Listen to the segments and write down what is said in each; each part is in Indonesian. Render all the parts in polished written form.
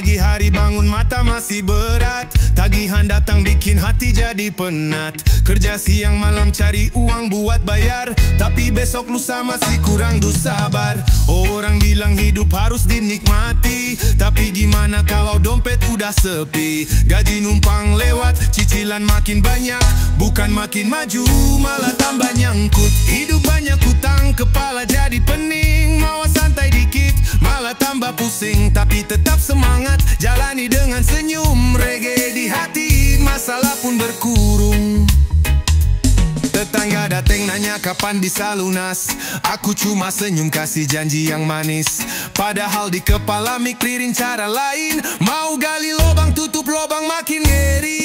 Pagi hari bangun mata masih berat, tagihan datang bikin hati jadi penat. Kerja siang malam cari uang buat bayar, tapi besok lusa masih kurang sabar. Orang bilang hidup harus dinikmati, tapi gimana kalau dompet udah sepi? Gaji numpang lewat, cicilan makin banyak, bukan makin maju malah tambah nyangkut. Hidup banyak hutang, kepala jadi pening. Mau santai dikit malah tambah pusing, tapi tetap semangat jalani dengan senyum. Reggae di hati, masalah pun berkurung. Tetangga dateng nanya kapan bisa lunas, aku cuma senyum kasih janji yang manis. Padahal di kepala mikirin cara lain, mau gali lubang tutup lubang makin ngeri.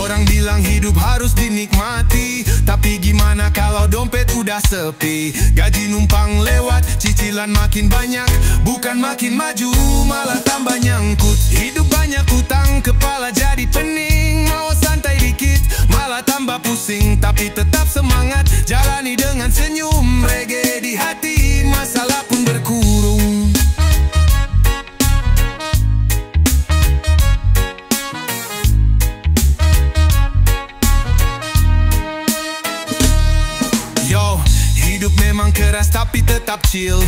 Orang bilang hidup harus dinikmati, tapi gimana kalau dompet udah sepi? Gaji numpang lewat, cicilan makin banyak, bukan makin maju malah tambah nyangkut. Hidup banyak hutang, kepala jadi pening. Mau santai dikit malah tambah pusing, tapi tetap semangat jalani dengan senyum. Reggae di hati, masalah pun berkurung. Hidup memang keras tapi tetap chill,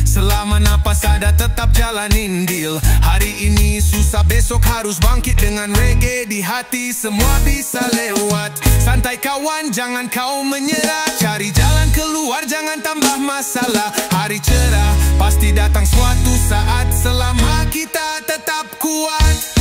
selama napas ada tetap jalanin deal. Hari ini susah besok harus bangkit, dengan reggae di hati semua bisa lewat. Santai kawan jangan kau menyerah, cari jalan keluar jangan tambah masalah. Hari cerah pasti datang suatu saat, selama kita tetap kuat.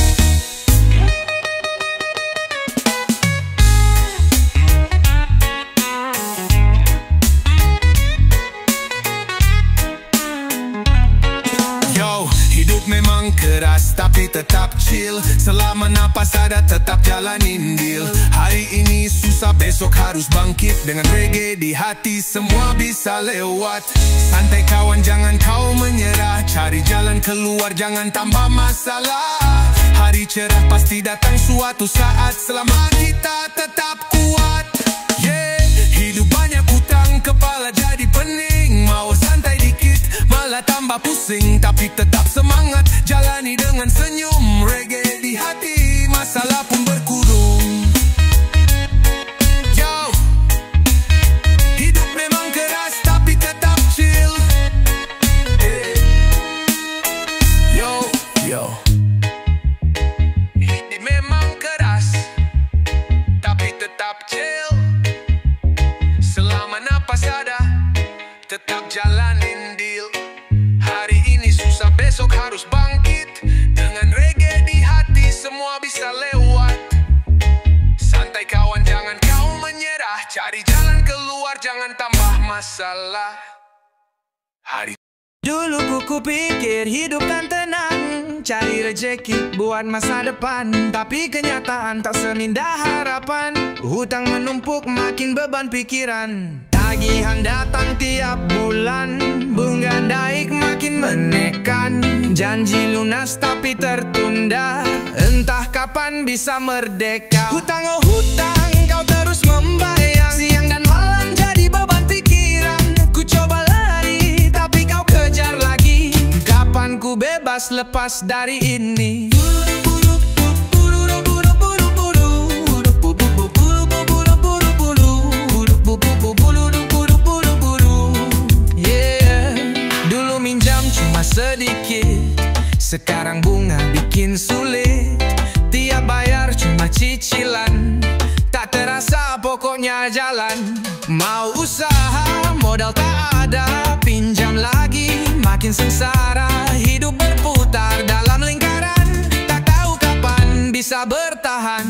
Hidup memang keras tapi tetap chill, selama napas ada tetap jalanin deal. Hari ini susah besok harus bangkit, dengan reggae di hati semua bisa lewat. Santai kawan jangan kau menyerah, cari jalan keluar jangan tambah masalah. Hari cerah pasti datang suatu saat, selama kita tetap kuat. Hidup banyak hutang, kepala jadi pening. Mau santai dikit malah tambah pusing, tapi tetap semangat jalani dengan senyum. Reggae di hati, masalah pun berkurung. Yo, hidup memang keras tapi tetap chill. Yo, hidup memang keras tapi tetap chill, selama napas ada tetap jalanin deal. Hari ini susah besok harus bangkit, dengan reggae di hati semua bisa lewat. Santai kawan jangan kau menyerah, cari jalan keluar jangan tambah masalah. Hari dulu ku pikir hidup kan tenang, cari rejeki buat masa depan, tapi kenyataan tak semindah harapan. Hutang menumpuk makin beban pikiran, tagihan datang tiap bulan, bunga naik makin menekan. Janji lunas tapi tertunda, entah kapan bisa merdeka. Hutang oh hutang kau terus membayang, siang dan malam jadi beban pikiran. Ku coba lari tapi kau kejar lagi, kapan ku bebas lepas dari ini? Sedikit, sekarang bunga bikin sulit. Tiap bayar cuma cicilan, tak terasa pokoknya jalan. Mau usaha modal tak ada, pinjam lagi makin sengsara. Hidup berputar dalam lingkaran, tak tahu kapan bisa bertahan.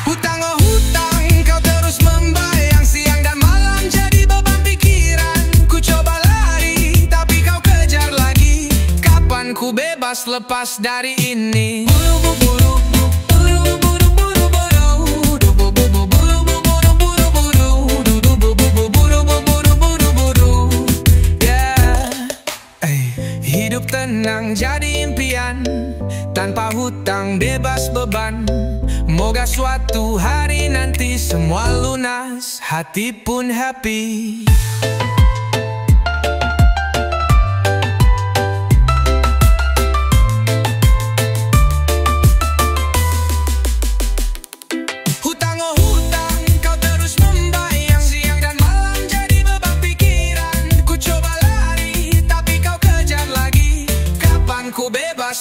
Hutang oh hutang kau terus membayang, siang dan malam jadi beban pikiran. Ku coba lari tapi kau kejar lagi, kapan ku bebas lepas dari ini? Hidup tenang jadi impian, tanpa hutang bebas beban. Moga suatu hari nanti semua lunas, hati pun happy.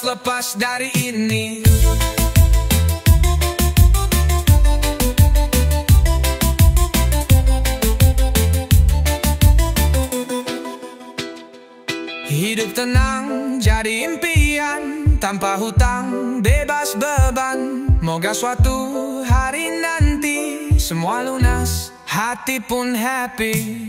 lepas dari ini. Hidup tenang jadi impian, tanpa hutang, bebas beban. Moga suatu hari nanti semua lunas, hati pun happy.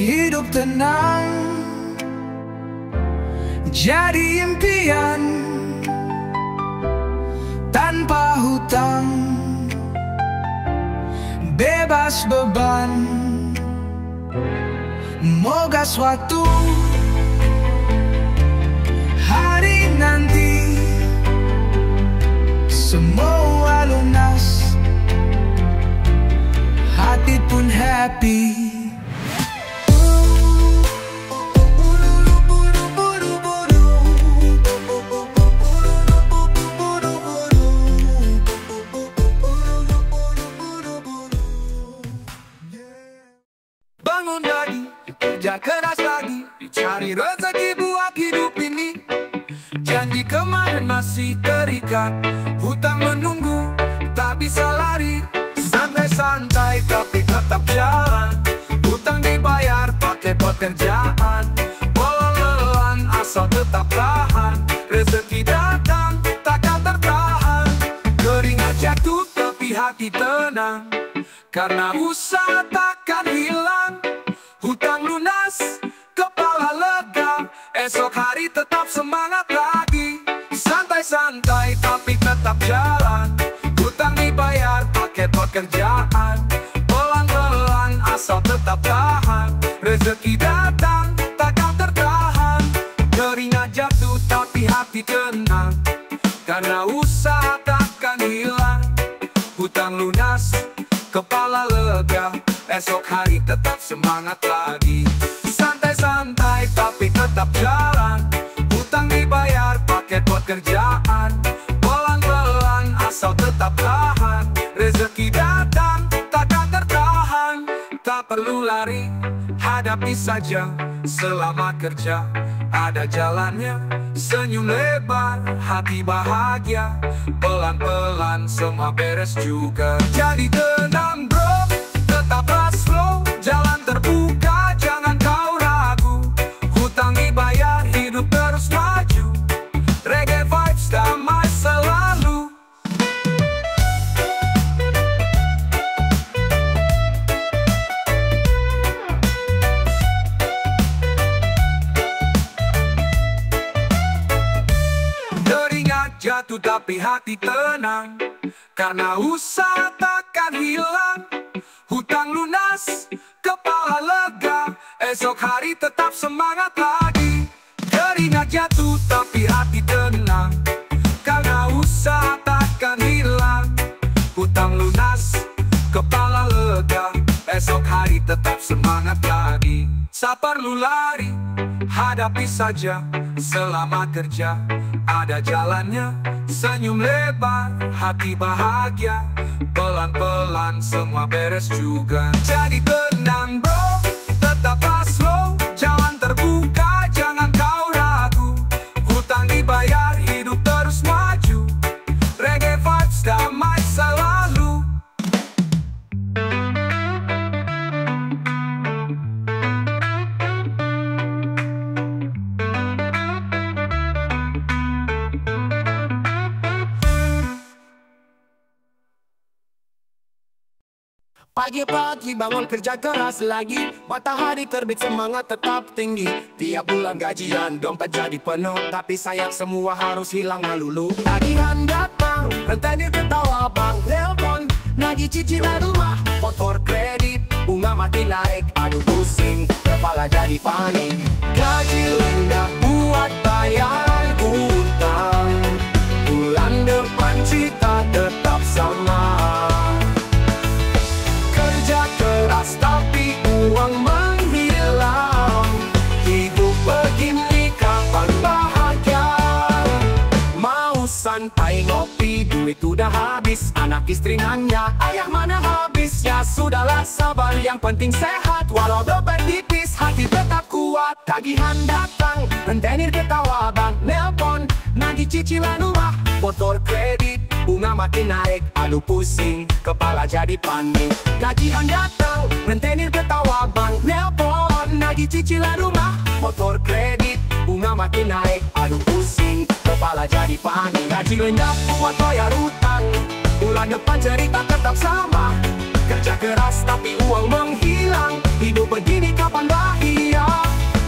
Hidup tenang jadi impian, tanpa hutang, bebas beban. Moga suatu hari nanti semua lunas, hati pun happy. Bangun lagi, kerja keras lagi, cari rezeki buat hidup ini. Janji kemarin masih terikat, hutang menunggu, tak bisa lari. Santai-santai tapi tetap jalan, hutang dibayar pakai pekerjaan. Pelan-pelan asal tetap tahan, rezeki datang takkan tertahan. Keringat jatuh tapi hati tenang, karena usaha takkan hilang. Hutang lunas, kepala lega, esok hari tetap semangat lagi. Santai-santai tapi tetap jalan, hutang dibayar pakai pekerjaan. Pelan-pelan asal tetap tahan, rezeki datang takkan tertahan. Keringat jatuh tapi hati tenang, karena usaha takkan hilang. Hutang lunas, kepala lega, esok hari tetap semangat lagi. Santai-santai tapi tetap jalan, hutang dibayar pakai pekerjaan. Pelan-pelan asal tetap tahan, rezeki datang takkan tertahan. Tak perlu lari, hadapi saja. Selama kerja ada jalannya, senyum lebar, hati bahagia. Pelan-pelan semua beres juga. Jadi tenang bro, tetaplah slow, jalan terbuka, jangan kau ragu. Hutang dibayar, hidup terus maju. Reggae vibes damai selalu. Keringat jatuh tapi hati tenang, karena usaha takkan hilang. Hutang lunas, kepala lega, esok hari tetap semangat lagi. Keringat jatuh tapi hati tenang, karena usaha takkan hilang. Hutang lunas, kepala lega, esok hari tetap semangat lagi. Tak perlu lari, hadapi saja. Selama kerja ada jalannya, senyum lebar, hati bahagia. Pelan-pelan semua beres juga. Jadi tenang bro, tetaplah slow, jalan terbuka, jangan kau ragu. Hutang dibayar, hidup terus maju. Reggae vibes damai selalu. Pagi-pagi bangun kerja keras lagi, matahari terbit semangat tetap tinggi. Tiap bulan gajian dompet jadi penuh, tapi sayang semua harus hilang melulu. Tagihan datang, rentenir ketawa bang, telepon, nagih cicilan rumah, motor kredit, bunga mati naik, aduh pusing, kepala jadi panik. Gaji rendah buat bayar utang, bulan depan cita tetap sama. Kerja keras tapi uang menghilang, hidup begini kapan bahagia? Mau santai ngopi, duit udah habis, anak istri nanya, ayah mana habis? Ya sudahlah sabar, yang penting sehat, walau dompet tipis, hati tetap kuat. Tagihan datang, rentenir ketawa bang, nelpon, nagih cicilan rumah, motor kredit, bunga makin naik, aduh pusing, kepala jadi panik. Gajian datang, rentenir ketawa bang, nelpon, nagih cicilan rumah, motor kredit, bunga makin naik, aduh pusing, kepala jadi panik. Gaji rendah buat bayar utang, bulan depan cerita tetap sama. Kerja keras tapi uang menghilang, hidup begini kapan bahagia?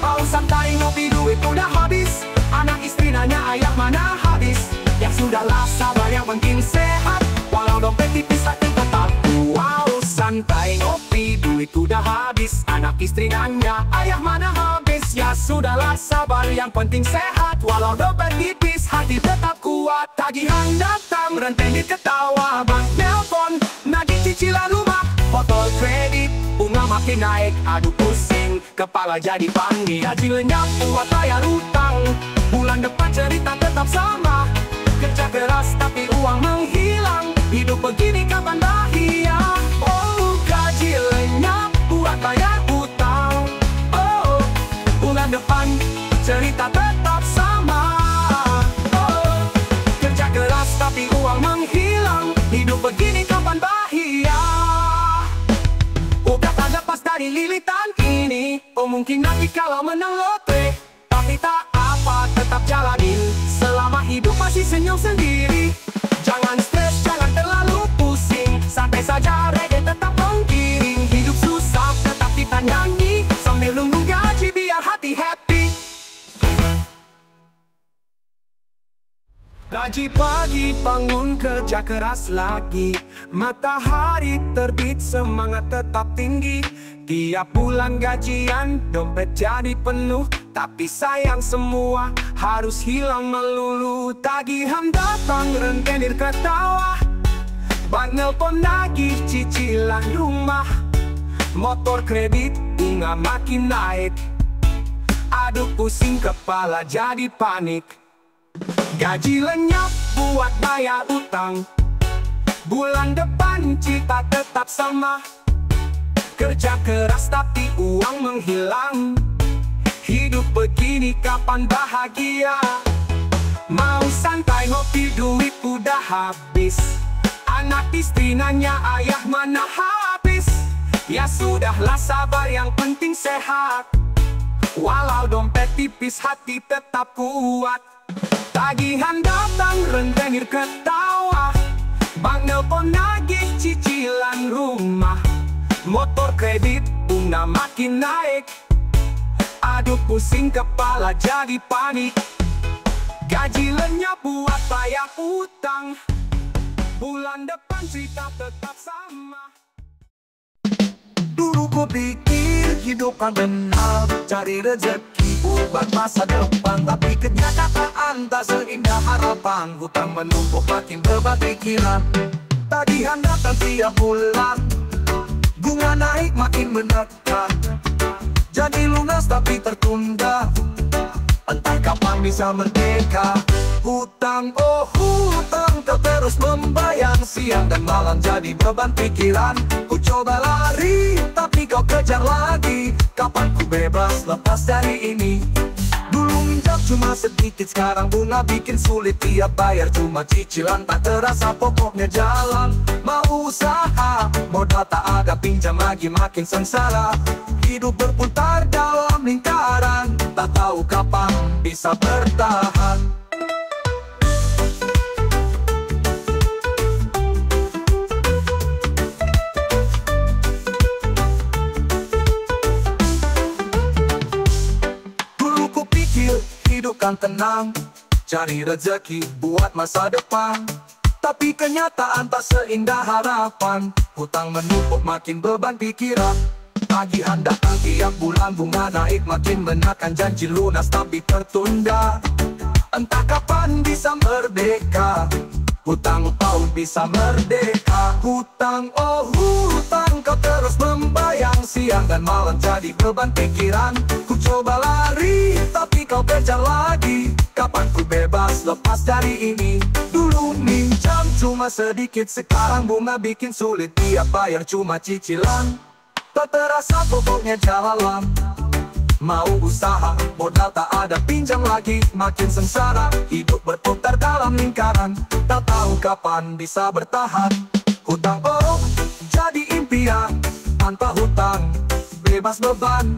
Mau santai ngopi, duit udah habis, anak istri nanya ayah mana habis? Ya sudahlah sabar, yang penting sehat, walau dompet tipis hati tetap kuat. Santai ngopi, duit udah habis, anak istri nanya ayah mana habis? Ya sudahlah sabar, yang penting sehat, walau dompet tipis hati tetap kuat. Tagihan datang, rentenir ketawa bang, nelpon, nagih cicilan rumah, motor kredit, bunga makin naik, aduh pusing, kepala jadi panik. Gaji lenyap buat bayar utang, bulan depan cerita tetap sama. Kerja keras tapi uang menghilang, hidup begini kapan bahagia? Oh, gaji lenyap buat bayar utang, oh, bulan depan cerita tetap sama. Oh, kerja keras tapi uang menghilang, hidup begini kapan bahagia? Udah tak lepas dari lilitan ini, oh mungkin nanti kalau menang lotre, tapi tak apa, tetap jalanin. Selama hidup masih senyum sendiri, jangan stres, jangan terlalu pusing, santai saja, reggae tetap menggiring. Hidup susah tetap kita nyanyi, sambil nunggu gaji biar hati happy. Gaji pagi bangun kerja keras lagi, matahari terbit semangat tetap tinggi. Tiap bulan gajian dompet jadi penuh, tapi sayang semua harus hilang melulu. Tagihan datang, rentenir ketawa, bank nelpon nagih cicilan rumah, motor kredit, bunga makin naik, aduh pusing, kepala jadi panik. Gaji lenyap buat bayar utang, bulan depan cita tetap sama. Kerja keras tapi uang menghilang, hidup begini kapan bahagia? Mau santai ngopi, duit udah habis, anak istri nanya ayah mana habis? Ya sudahlah sabar, yang penting sehat, walau dompet tipis hati tetap kuat. Tagihan datang, rentenir ketawa, bank nelpon nagih cicilan rumah, motor kredit, bunga makin naik, aduh pusing, kepala jadi panik. Gaji lenyap buat bayar utang, bulan depan cerita tetap sama. Dulu ku pikir hidup kan benar, cari rezeki buat masa depan, tapi kenyataan tak seindah harapan. Hutang menumpuk makin beban pikiran, tagihan datang tiap bulan, bunga naik makin mendekat, jadi lunas tapi tertunda, entah kapan bisa merdeka. Hutang, oh hutang, kau terus membayang, siang dan malam jadi beban pikiran. Ku coba lari, tapi kau kejar lagi, kapan ku bebas lepas dari ini? Dulu minjam cuma sedikit, sekarang bunga bikin sulit. Tiap bayar cuma cicilan, tak terasa pokoknya jalan. Mau usaha, modal tak ada, pinjam lagi makin sengsara. Hidup berputar dalam lingkaran, tak tahu kapan bisa bertahan. hutang tenang, cari rezeki buat masa depan. Tapi kenyataan tak seindah harapan, hutang menumpuk makin beban pikiran. Tagihan datang tiap bulan, bunga naik makin menekan, janji lunas tapi tertunda. Entah kapan bisa merdeka, hutang kau bisa merdeka. Hutang, oh hutang, kau terus membayang, siang dan malam jadi beban pikiran. Ku coba lari, tapi kau kejar lagi. Kapan ku bebas lepas dari ini? Dulu minjam cuma sedikit, sekarang bunga bikin sulit. Tiap bayar cuma cicilan, tak terasa pokoknya jalan. Mau usaha, modal tak ada, pinjam lagi, makin sengsara. Hidup berputar dalam lingkaran, tak tahu kapan bisa bertahan. Hutang oh, jadi impian, tanpa hutang, bebas beban.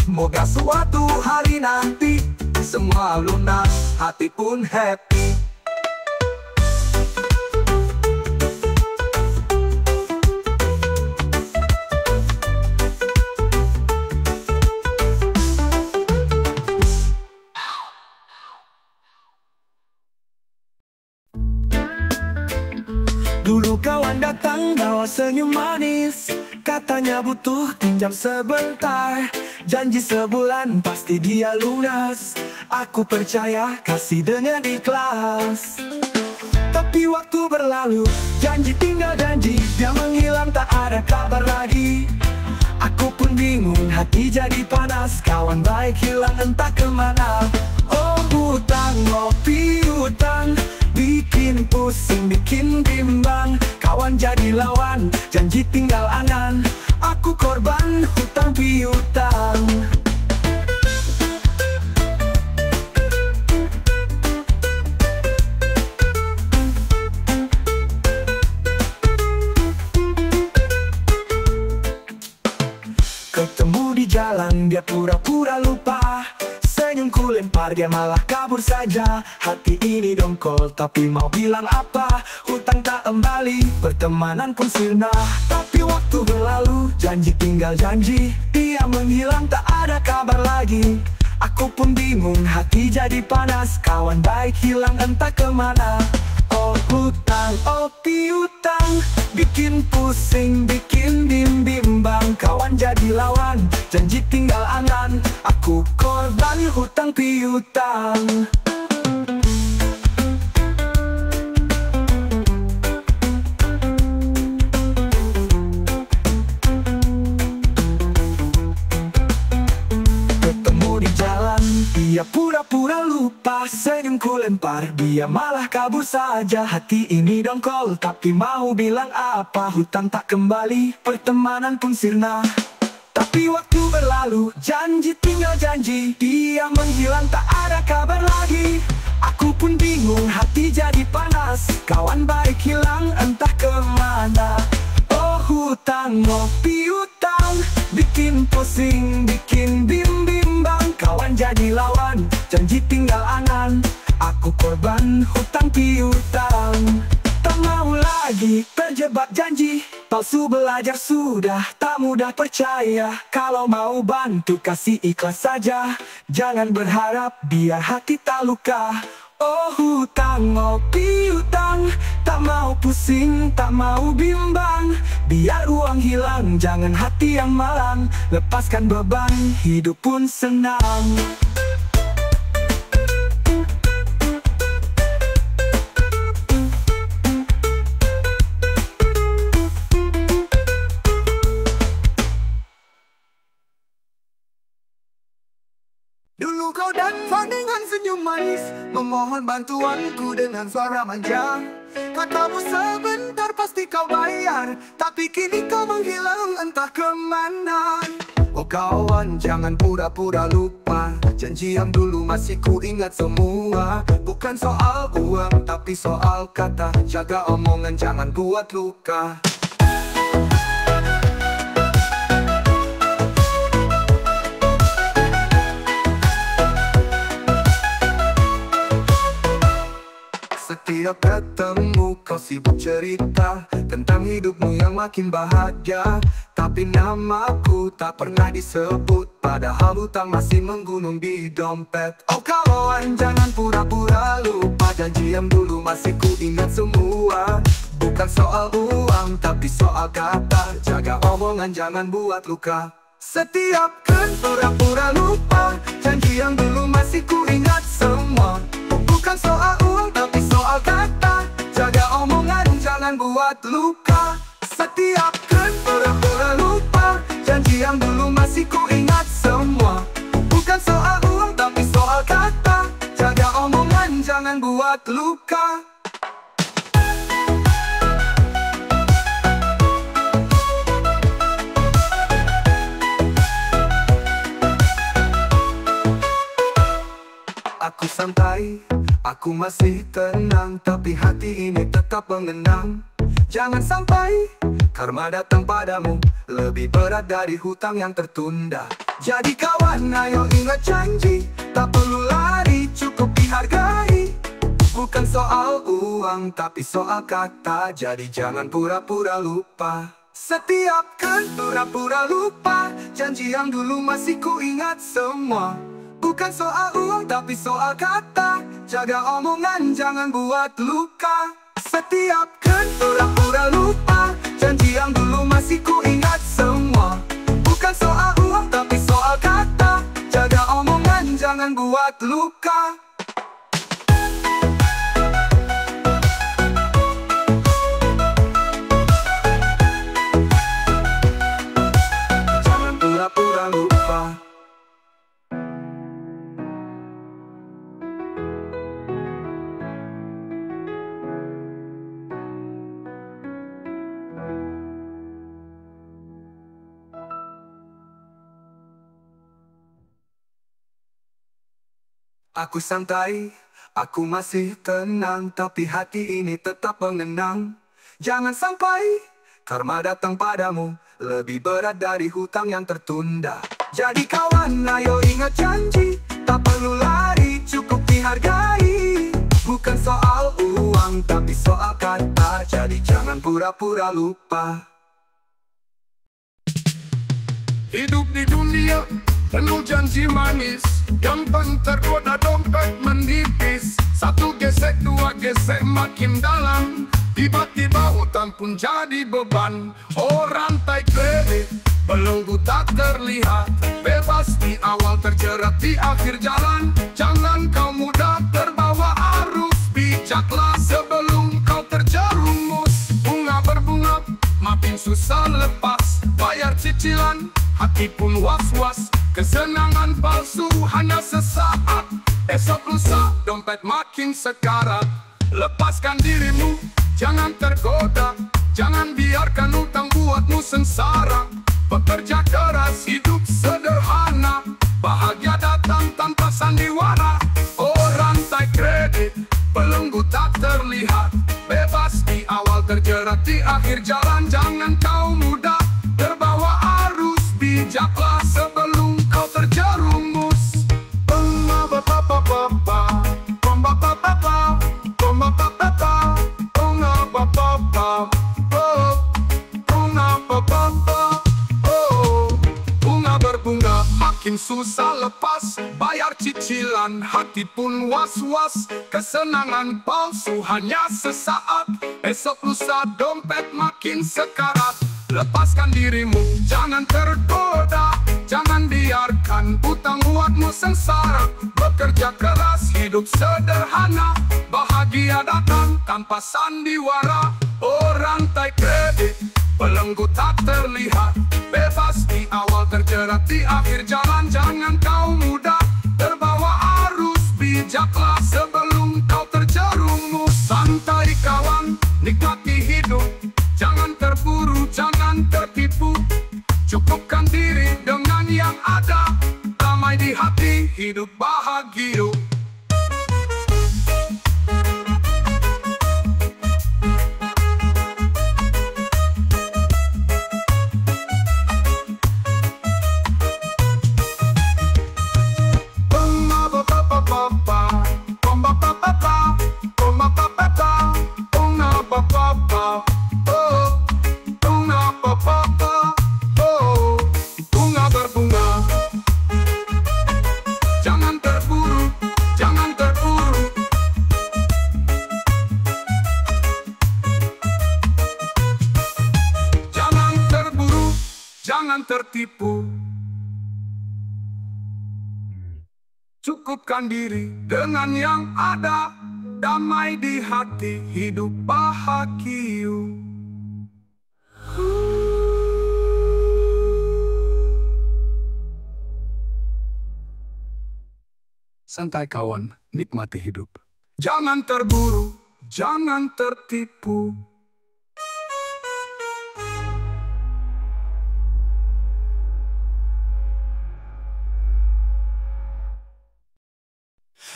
Moga suatu hari nanti, semua lunas, hati pun happy. Dulu kawan datang bawa senyum manis, katanya butuh pinjam sebentar, janji sebulan pasti dia lunas. Aku percaya kasih dengan ikhlas. Tapi waktu berlalu, janji tinggal janji, dia menghilang tak ada kabar lagi. Aku pun bingung, hati jadi panas, kawan baik hilang entah kemana. Oh hutang, ngopi hutang, bikin pusing, bikin bimbang. Kawan jadi lawan, janji tinggal angan. Aku korban hutang piutang. Ketemu di jalan, dia pura-pura lupa. Senyumku lempar, dia malah kabur saja. Hati ini dongkol, tapi mau bilang apa? Hutang tak kembali, pertemanan pun sirna. Tapi waktu berlalu, janji tinggal janji, dia menghilang tak ada kabar lagi. Aku pun bingung, hati jadi panas, kawan baik hilang entah kemana. Oh hutang, oh piutang, bikin pusing, bikin bimbang. Kawan jadi lawan, janji tinggal angan. Aku korban hutang piutang. Ketemu di jalan, dia pura-pura lupa. Senyumku lempar, dia malah kabur saja. Hati ini dongkol, tapi mau bilang apa? Hutang tak kembali, pertemanan pun sirna. Tapi waktu berlalu, janji tinggal janji, dia menghilang tak ada kabar lagi. Aku pun bingung, hati jadi panas, kawan baik hilang entah kemana. Oh hutang, oh piutang, bikin pusing, bikin bimbang. Kawan jadi lawan, janji tinggal angan. Aku korban hutang piutang. Tak mau lagi terjebak janji palsu, belajar sudah tak mudah percaya. Kalau mau bantu kasih ikhlas saja, jangan berharap biar hati tak luka. Oh hutang, oh piutang, tak mau pusing, tak mau bimbang. Biar uang hilang, jangan hati yang malang. Lepaskan beban, hidup pun senang. Dulu kau datang dengan senyum manis, memohon bantuanku dengan suara manja. Katamu sebentar pasti kau bayar, tapi kini kau menghilang entah kemana. Oh kawan, jangan pura-pura lupa, janji yang dulu masih ku ingat semua. Bukan soal uang, tapi soal kata, jaga omongan jangan buat luka. Setiap ketemu kau sibuk cerita tentang hidupmu yang makin bahagia. tapi namaku tak pernah disebut. Padahal hutang masih menggunung di dompet. Oh kawan, jangan pura-pura lupa. Janji yang dulu masih ku ingat semua. Bukan soal uang, tapi soal kata. Jaga omongan, jangan buat luka. Setiap kan pura-pura lupa. Janji yang dulu masih ku ingat semua. Bukan soal uang, tapi soal kata. Jaga omongan, jangan buat luka. Setiap kan pura-pura lupa. Janji yang dulu masih ku ingat semua. Bukan soal uang, tapi soal kata. Jaga omongan, jangan buat luka. Aku santai, aku masih tenang, tapi hati ini tetap mengenang. Jangan sampai karma datang padamu lebih berat dari hutang yang tertunda. Jadi kawan, ayo ingat janji, tak perlu lari, cukup dihargai. Bukan soal uang, tapi soal kata. Jadi jangan pura-pura lupa. Setiap kan pura-pura lupa. Janji yang dulu masih ku ingat semua. Bukan soal uang, tapi soal kata. Jaga omongan, jangan buat luka. Setiap kan pura-pura lupa. Janji yang dulu masih ku ingat semua. Bukan soal uang, tapi soal kata. Jaga omongan, jangan buat luka. Jangan pura-pura lupa. Aku santai, aku masih tenang, tapi hati ini tetap mengenang. Jangan sampai karma datang padamu lebih berat dari hutang yang tertunda. Jadi kawan, ayo ingat janji, tak perlu lari, cukup dihargai. Bukan soal uang, tapi soal kata. Jadi jangan pura-pura lupa. Hidup di dunia penuh janji manis, yang tergoda dompet menipis. Satu gesek, dua gesek makin dalam. Tiba-tiba hutang pun jadi beban. Oh rantai kredit, belenggu tak terlihat. Bebas di awal, terjerat di akhir jalan. Jangan kau mudah terbawa arus. Bijaklah sebelum kau terjerumus. Bunga berbunga, makin susah lepas. Bayar cicilan, hati pun was-was. Kesenangan palsu hanya sesaat. Esok lusa dompet makin sekarat. Lepaskan dirimu, jangan tergoda. Jangan biarkan hutang buatmu sengsara. Bekerja keras, hidup sederhana. Bahagia datang tanpa sandiwara. Oh rantai kredit, belenggu tak terlihat. Bebas di awal, terjerat di akhir jalan. Jangan kau mudah terbawa arus. Bijaklah sebelum kau terjerumus. Bunga berbunga, makin susah lepas. Bayar cicilan, hati pun was-was. Kesenangan palsu hanya sesaat. Esok lusa dompet makin sekarat. Lepaskan dirimu, jangan tergoda. Jangan biarkan hutang buatmu sengsara. Bekerja keras, hidup sederhana. Bahagia datang tanpa sandiwara. Oh rantai kredit, belenggu tak terlihat. Bebas di awal, terjerat di akhir jalan. Jangan kau mudah terbawa arus. Bijaklah sebelum kau terjerumus. Santai kawan, nikmati hidup. Jangan terburu, jangan tertipu. Cukupkan diri dengan yang ada. Damai di hati, hidup bahagia. tipu. Cukupkan diri dengan yang ada, damai di hati, hidup bahagia. Santai kawan, nikmati hidup. Jangan terburu, jangan tertipu.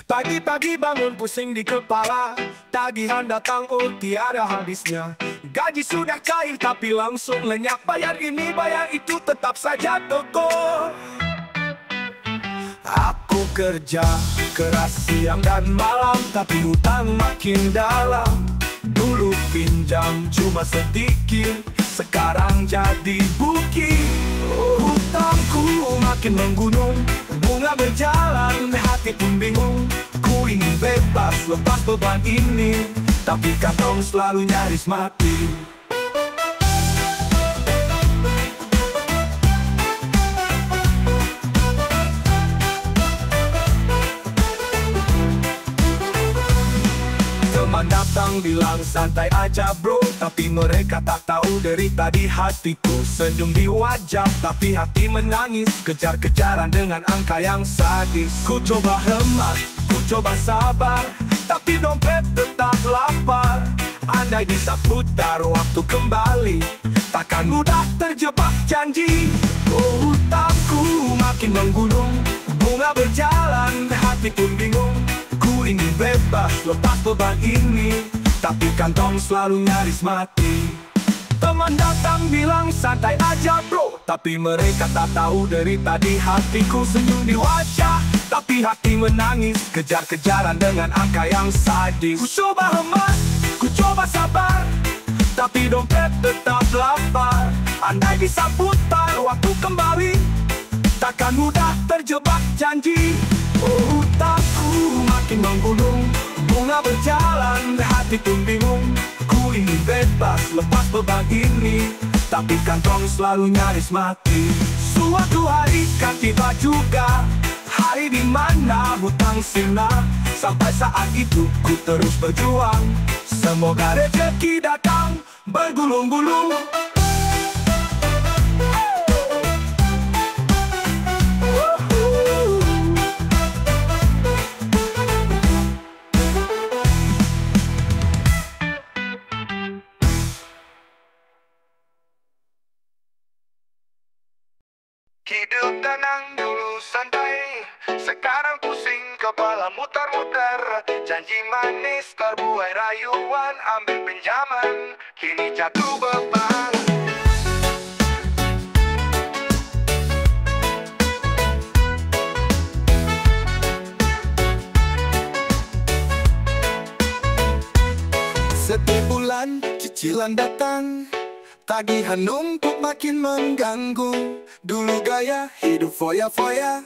Pagi-pagi bangun pusing di kepala, tagihan datang tiada habisnya. Gaji sudah cair tapi langsung lenyap, bayar ini bayar itu tetap saja toko. Aku kerja keras siang dan malam, tapi hutang makin dalam. Dulu pinjam cuma sedikit, sekarang jadi bukit. Hutangku makin menggunung, bunga berjalan, hati pun bingung. Ku ingin bebas lepas beban ini, tapi kantong selalu nyaris mati. Teman datang bilang santai aja bro, tapi mereka tak tahu derita di hatiku. Senyum di wajah tapi hati menangis, kejar-kejaran dengan angka yang sadis. Ku coba hemat, ku coba sabar, tapi dompet tetap lapar. Andai bisa putar waktu kembali, takkan mudah terjebak janji. Oh, hutangku makin menggunung, bunga berjalan, hati pun bingung. Ku ingin bebas lepas beban ini, tapi kantong selalu nyaris mati. Teman datang bilang santai aja bro, tapi mereka tak tahu derita di hatiku. Senyum di wajah tapi hati menangis, kejar-kejaran dengan angka yang sadis. Ku coba hemat, ku coba sabar, tapi dompet tetap lapar. Andai bisa putar waktu kembali, takkan mudah terjebak janji. Oh, hutangku makin menggunung, bunga berjalan, hati pun bingung. Ku ingin bebas lepas beban ini, tapi kantong selalu nyaris mati. Suatu hari kan tiba juga, hari di mana hutang sirna. Sampai saat itu ku terus berjuang, semoga rezeki datang bergulung-gulung. Hidup tenang dulu santai, sekarang pusing kepala muter-muter. Janji manis terbuai rayuan, ambil pinjaman, kini jatuh beban. Setiap bulan cicilan datang, tagihan numpuk makin mengganggu. Dulu gaya hidup foya-foya,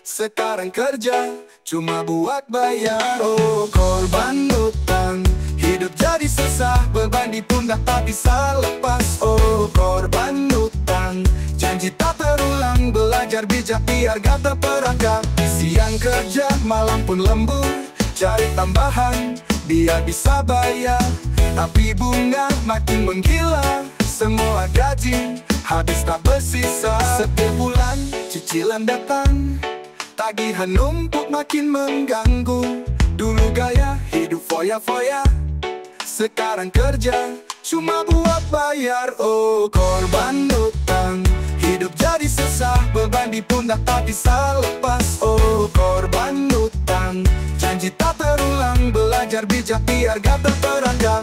sekarang kerja cuma buat bayar. Oh, korban utang, hidup jadi susah, beban di pundak tak bisa lepas. Oh, korban utang, janji tak terulang, belajar bijak biar gak terperangkap. Siang kerja, malam pun lembur, cari tambahan biar bisa bayar. Tapi bunga makin menggila, semua gaji habis tak bersisa. Setiap bulan cicilan datang, tagihan numpuk makin mengganggu. Dulu gaya hidup foya-foya, sekarang kerja cuma buat bayar. Oh, korban utang, hidup jadi susah, beban di pundak tak bisa lepas. Oh, korban utang, janji tak terulang, belajar bijak biar gak terperangkap.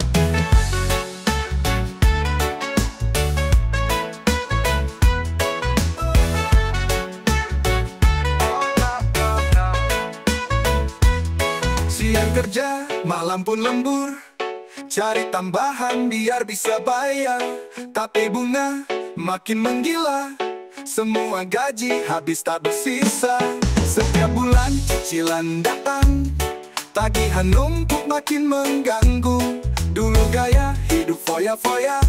Siang kerja, malam pun lembur, cari tambahan biar bisa bayar. Tapi bunga makin menggila, semua gaji habis tak bersisa. Setiap bulan cicilan datang, tagihan numpuk makin mengganggu. Dulu gaya hidup foya-foya,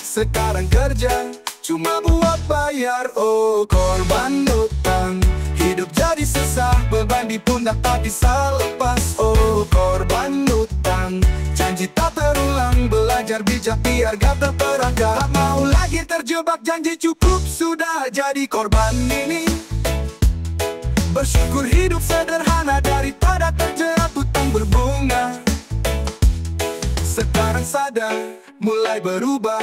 sekarang kerja cuma buat bayar. Oh, korban hutang, hidup jadi susah, beban di pundak tak bisa lepas. Oh, korban hutang, janji tak terulang, belajar bijak biar gak terperangkap. Tak mau lagi terjebak janji, cukup sudah jadi korban ini. Bersyukur hidup sederhana daripada terjerat hutang berbunga. Sekarang sadar, mulai berubah,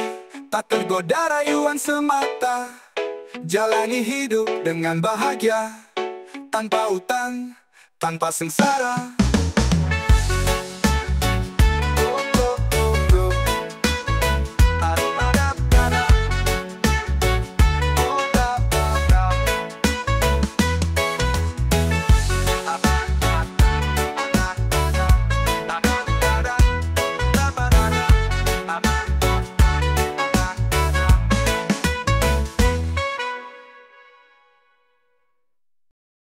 tak tergoda rayuan semata. Jalani hidup dengan bahagia, tanpa utang, tanpa sengsara.